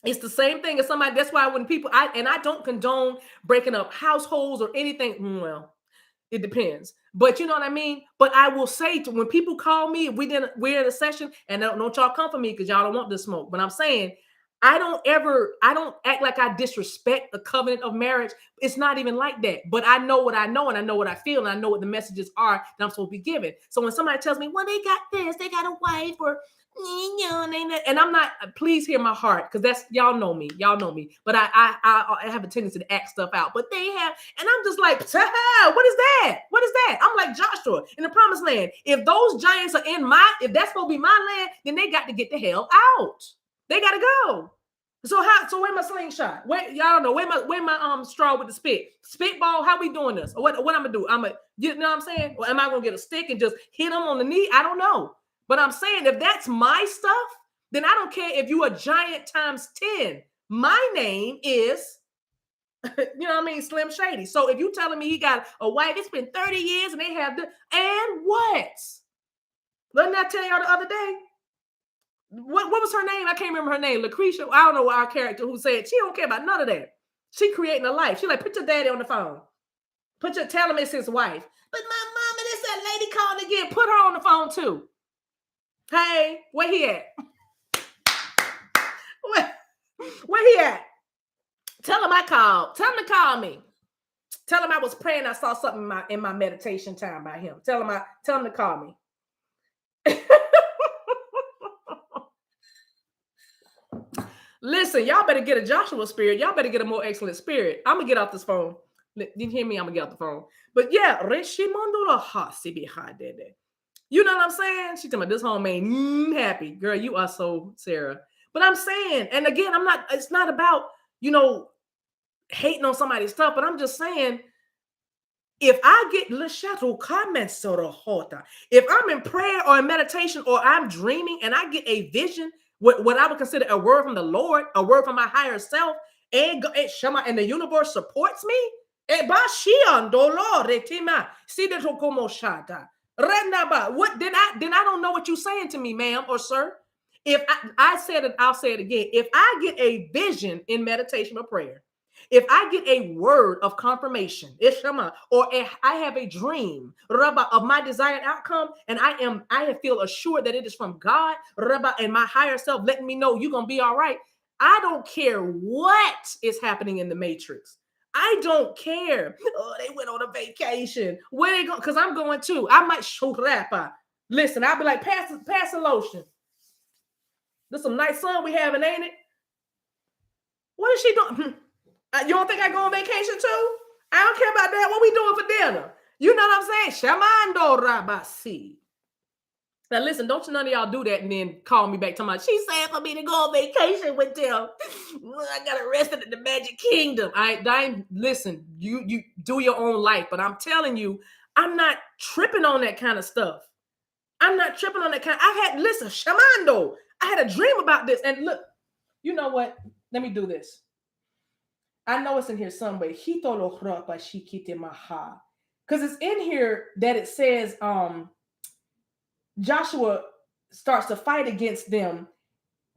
S1: It's the same thing as somebody. That's why when people, I don't condone breaking up households or anything. Well, it depends. But you know what I mean? But I will say to when people call me, we're in a session, and don't y'all come for me because y'all don't want this smoke. But I'm saying I don't act like I disrespect the covenant of marriage. It's not even like that. But I know what I know, and I know what I feel, and I know what the messages are that I'm supposed to be giving. So when somebody tells me, well, they got this, they got a wife, or and I'm not, please hear my heart, because that's, y'all know me. But I have a tendency to act stuff out. But they have, and I'm just like, what is that? What is that? I'm like Joshua in the promised land. If those giants are if that's supposed to be my land, then they got to get the hell out. They got to go. So where my slingshot? Where, y'all don't know, where my straw with the spitball? How we doing this? Or what I'm gonna do? You know what I'm saying? Or am I gonna get a stick and just hit them on the knee? I don't know. But I'm saying if that's my stuff, then I don't care if you a giant times 10. My name is, you know what I mean, Slim Shady. So if you telling me he got a wife, it's been 30 years and they have and what? Didn't I tell y'all the other day? What was her name? I can't remember her name. Lucretia. I don't know our character who said she don't care about none of that. She creating a life. She like, put your daddy on the phone. Tell him it's his wife. But my mama, this that lady called again. Put her on the phone too. Hey, where he at? Where he at? Tell him I called. Tell him to call me. Tell him I was praying. I saw something in my meditation time by him. Tell him to call me. Listen, y'all better get a Joshua spirit. Y'all better get a more excellent spirit. I'm gonna get off this phone. You hear me? I'm gonna get off the phone. But yeah, you know what I'm saying? She told me this home ain't happy. Girl, you are so Sarah. But I'm saying, and again, it's not about, hating on somebody's stuff, but I'm just saying, if I get if I'm in prayer or in meditation or I'm dreaming and I get a vision, what I would consider a word from the Lord, a word from my higher self, and the universe supports me, what then I don't know what you're saying to me, ma'am or sir. If I said it, I'll say it again. If I get a vision in meditation or prayer, if I get a word of confirmation, or I have a dream of my desired outcome, and I feel assured that it is from God, and my higher self letting me know you're gonna be all right. I don't care what is happening in the matrix. I don't care. Oh, they went on a vacation. Where they go? Because I'm going too. I might show that. Listen, I'll be like, pass the lotion. This some nice sun we having, ain't it? What is she doing? You don't think I go on vacation too? I don't care about that. What we doing for dinner? You know what I'm saying? Shamando rabasi. Now listen, don't none of y'all do that and then call me back talking about, she said for me to go on vacation with them. I got arrested in the Magic Kingdom. Listen, you do your own life, but I'm telling you, I'm not tripping on that kind of stuff. I'm not tripping on that kind. Listen, Shamando, I had a dream about this. And look, you know what? Let me do this. I know it's in here somewhere. Because it's in here that it says Joshua starts to fight against them,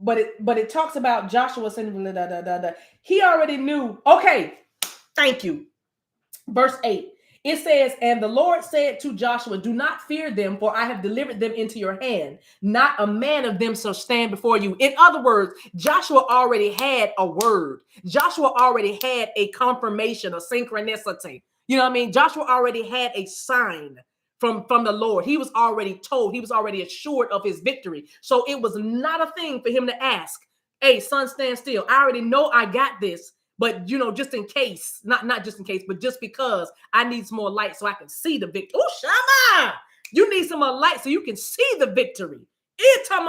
S1: but it talks about Joshua saying, he already knew. Okay, thank you. Verse 8. It says, and the Lord said to Joshua, do not fear them, for I have delivered them into your hand. Not a man of them shall stand before you. In other words, Joshua already had a word. Joshua already had a confirmation, a synchronicity. You know what I mean? Joshua already had a sign from the Lord. He was already told. He was already assured of his victory. So it was not a thing for him to ask, hey, son, stand still. I already know I got this. But, just in case, not just in case, but just because I need some more light so I can see the victory. Oh, Shama! You need some more light so you can see the victory. So that's what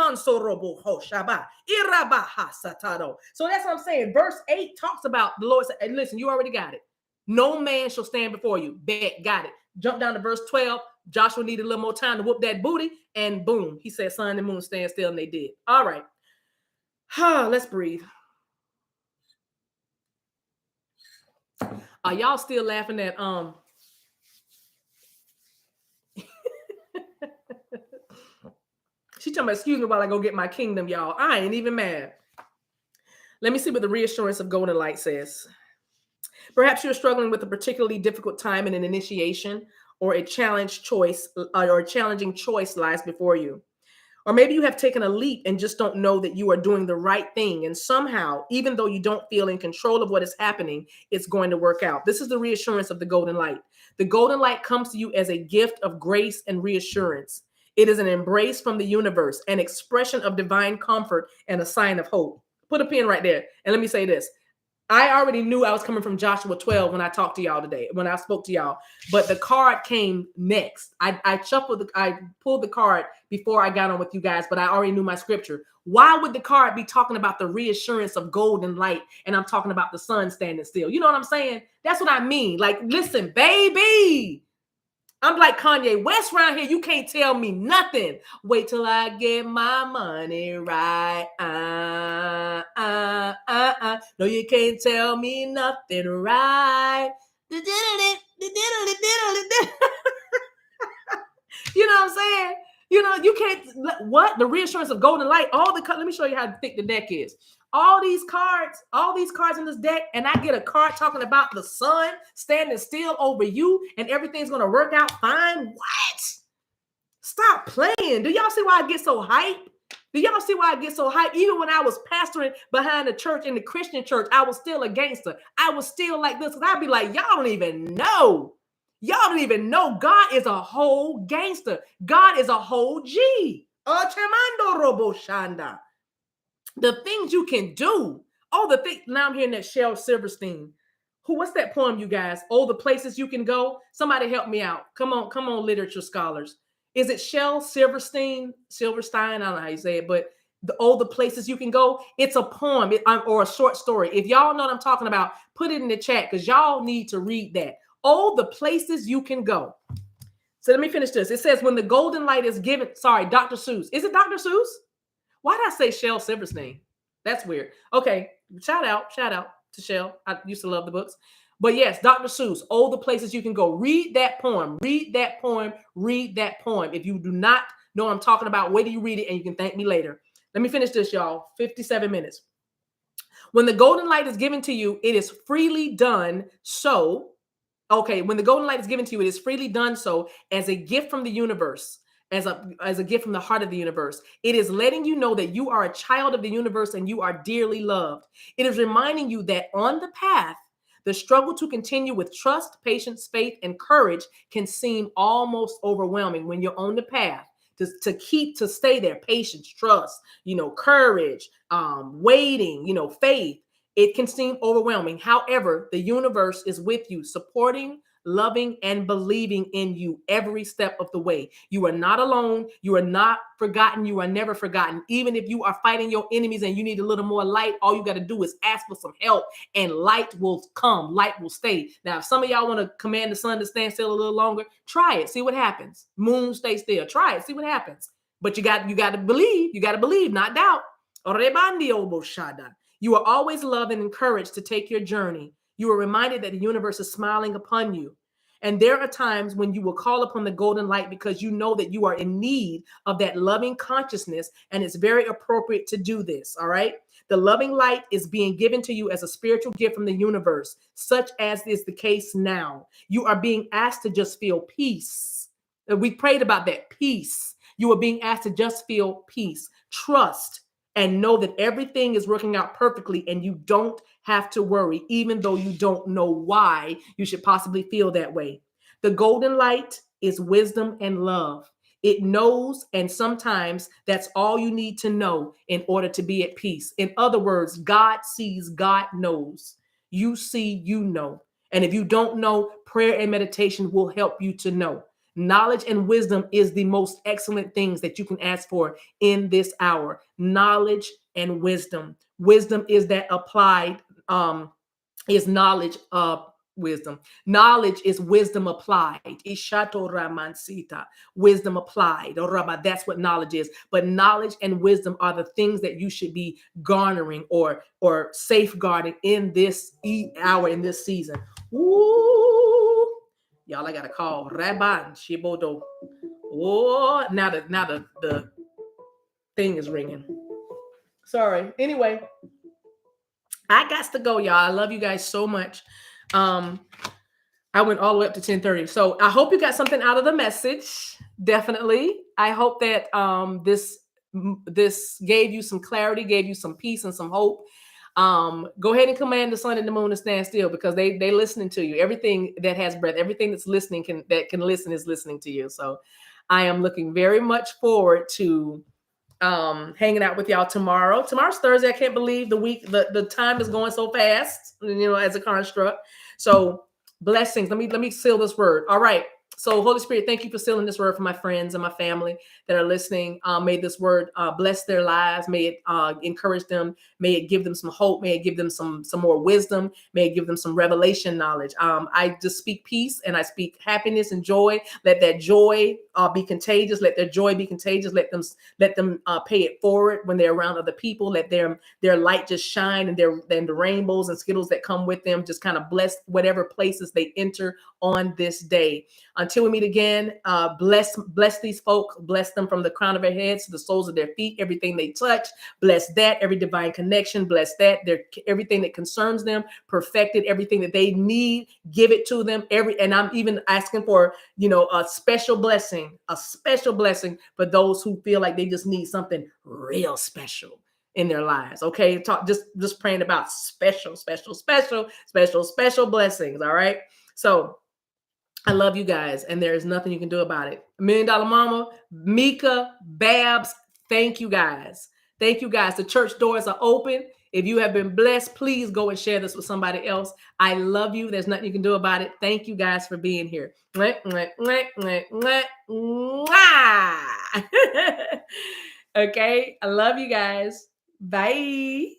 S1: I'm saying. Verse 8 talks about the Lord said, listen, you already got it. No man shall stand before you. Bet, got it. Jump down to verse 12. Joshua needed a little more time to whoop that booty. And boom, he said, sun and moon stand still, and they did. All right. Let's breathe. Are y'all still laughing at she talking about, excuse me while I go get my kingdom, y'all. I ain't even mad. Let me see what the reassurance of golden light says. Perhaps you're struggling with a particularly difficult time in an initiation, or a challenging choice lies before you. Or maybe you have taken a leap and just don't know that you are doing the right thing. And somehow, even though you don't feel in control of what is happening, it's going to work out. This is the reassurance of the golden light. The golden light comes to you as a gift of grace and reassurance. It is an embrace from the universe, an expression of divine comfort, and a sign of hope. Put a pin right there. And let me say this. I already knew I was coming from Joshua 12 when I talked to y'all today, when I spoke to y'all, but the card came next. I pulled the card before I got on with you guys, but I already knew my scripture. Why would the card be talking about the reassurance of golden light and I'm talking about the sun standing still? You know what I'm saying? That's what I mean. Like, listen, baby. I'm like Kanye West around here. You can't tell me nothing. Wait till I get my money right. No, you can't tell me nothing right. You know what I'm saying? You know, you can't, what? The reassurance of golden light, let me show you how thick the deck is. All these cards in this deck, and I get a card talking about the sun standing still over you and everything's going to work out fine. What? Stop playing. Do y'all see why I get so hyped? Do y'all see why I get so hyped? Even when I was pastoring behind the church in the Christian church, I was still a gangster. I was still like this, because I'd be like, y'all don't even know. Y'all don't even know. God is a whole gangster. God is a whole G. The things you can do. Oh, the thing. Now I'm hearing that Shel Silverstein. What's that poem, you guys? Oh, the places you can go. Somebody help me out. Come on, literature scholars. Is it Shel Silverstein? I don't know how you say it, but the places you can go. It's a poem or a short story. If y'all know what I'm talking about, put it in the chat, because y'all need to read that. Oh, the places you can go. So let me finish this. It says, when the golden light is given. Sorry, Dr. Seuss. Is it Dr. Seuss? Why did I say Shel Silverstein? That's weird. Okay, shout out to Shel. I used to love the books. But yes, Dr. Seuss, oh, the places you can go. Read that poem. Read that poem. Read that poem. If you do not know what I'm talking about, wait till you read it and you can thank me later. Let me finish this, y'all. 57 minutes. When the golden light is given to you, it is freely done so. Okay, when the golden light is given to you, it is freely done so as a gift from the universe, as a gift from the heart of the universe. It is letting you know that you are a child of the universe and you are dearly loved. It is reminding you that on the path, the struggle to continue with trust, patience, faith, and courage can seem almost overwhelming when you're on the path. To stay there, patience, trust, courage, waiting, faith. It can seem overwhelming. However, the universe is with you, supporting, loving, and believing in you every step of the way. You are not alone. You are not forgotten. You are never forgotten. Even if you are fighting your enemies and you need a little more light, all you got to do is ask for some help and light will come. Light will stay. Now, if some of y'all want to command the sun to stand still a little longer, try it. See what happens. Moon, stay still. Try it. See what happens. But you got to believe. You got to believe, not doubt. You are always loved and encouraged to take your journey. You are reminded that the universe is smiling upon you. And there are times when you will call upon the golden light because you know that you are in need of that loving consciousness, and it's very appropriate to do this, all right? The loving light is being given to you as a spiritual gift from the universe, such as is the case now. You are being asked to just feel peace. We prayed about that, peace. You are being asked to just feel peace, trust, and know that everything is working out perfectly and you don't have to worry, even though you don't know why you should possibly feel that way. The golden light is wisdom and love. It knows, and sometimes that's all you need to know in order to be at peace. In other words, God sees, God knows. You see, you know. And if you don't know, prayer and meditation will help you to know. Knowledge and wisdom is the most excellent things that you can ask for in this hour. Knowledge and wisdom. Wisdom is that applied, is knowledge of wisdom. Knowledge is wisdom applied. Ishato ramansita. Wisdom applied. That's what knowledge is. But knowledge and wisdom are the things that you should be garnering or safeguarding in this hour, in this season. Ooh. Y'all, I got a call. Rabban Shibodo. Oh, now the thing is ringing. Sorry. Anyway, I got to go, y'all. I love you guys so much. I went all the way up to 10:30. So I hope you got something out of the message. Definitely. I hope that this gave you some clarity, gave you some peace and some hope. Go ahead and command the sun and the moon to stand still, because they listening to you. Everything that has breath, everything that's listening that can listen is listening to you. So I am looking very much forward to hanging out with y'all tomorrow. Tomorrow's Thursday. I can't believe the time is going so fast, as a construct. So blessings. Let me seal this word. All right. So Holy Spirit, thank you for sealing this word for my friends and my family that are listening. May this word bless their lives. May it encourage them. May it give them some hope. May it give them some more wisdom. May it give them some revelation knowledge. I just speak peace, and I speak happiness and joy. Let that joy be contagious. Let their joy be contagious. Let them pay it forward when they're around other people. Let their light just shine, and the rainbows and skittles that come with them just kind of bless whatever places they enter on this day. Until we meet again, bless these folk. Bless them from the crown of their heads to the soles of their feet. Everything they touch, bless that. Every divine connection, bless that. Everything that concerns them, perfected. Everything that they need, give it to them. And I'm even asking for a special blessing for those who feel like they just need something real special in their lives. Okay, just praying about special blessings. All right, so I love you guys, and there is nothing you can do about it. $1 Million Mama, Mika, Babs, thank you guys. Thank you guys. The church doors are open. If you have been blessed, please go and share this with somebody else. I love you. There's nothing you can do about it. Thank you guys for being here. Okay, I love you guys. Bye.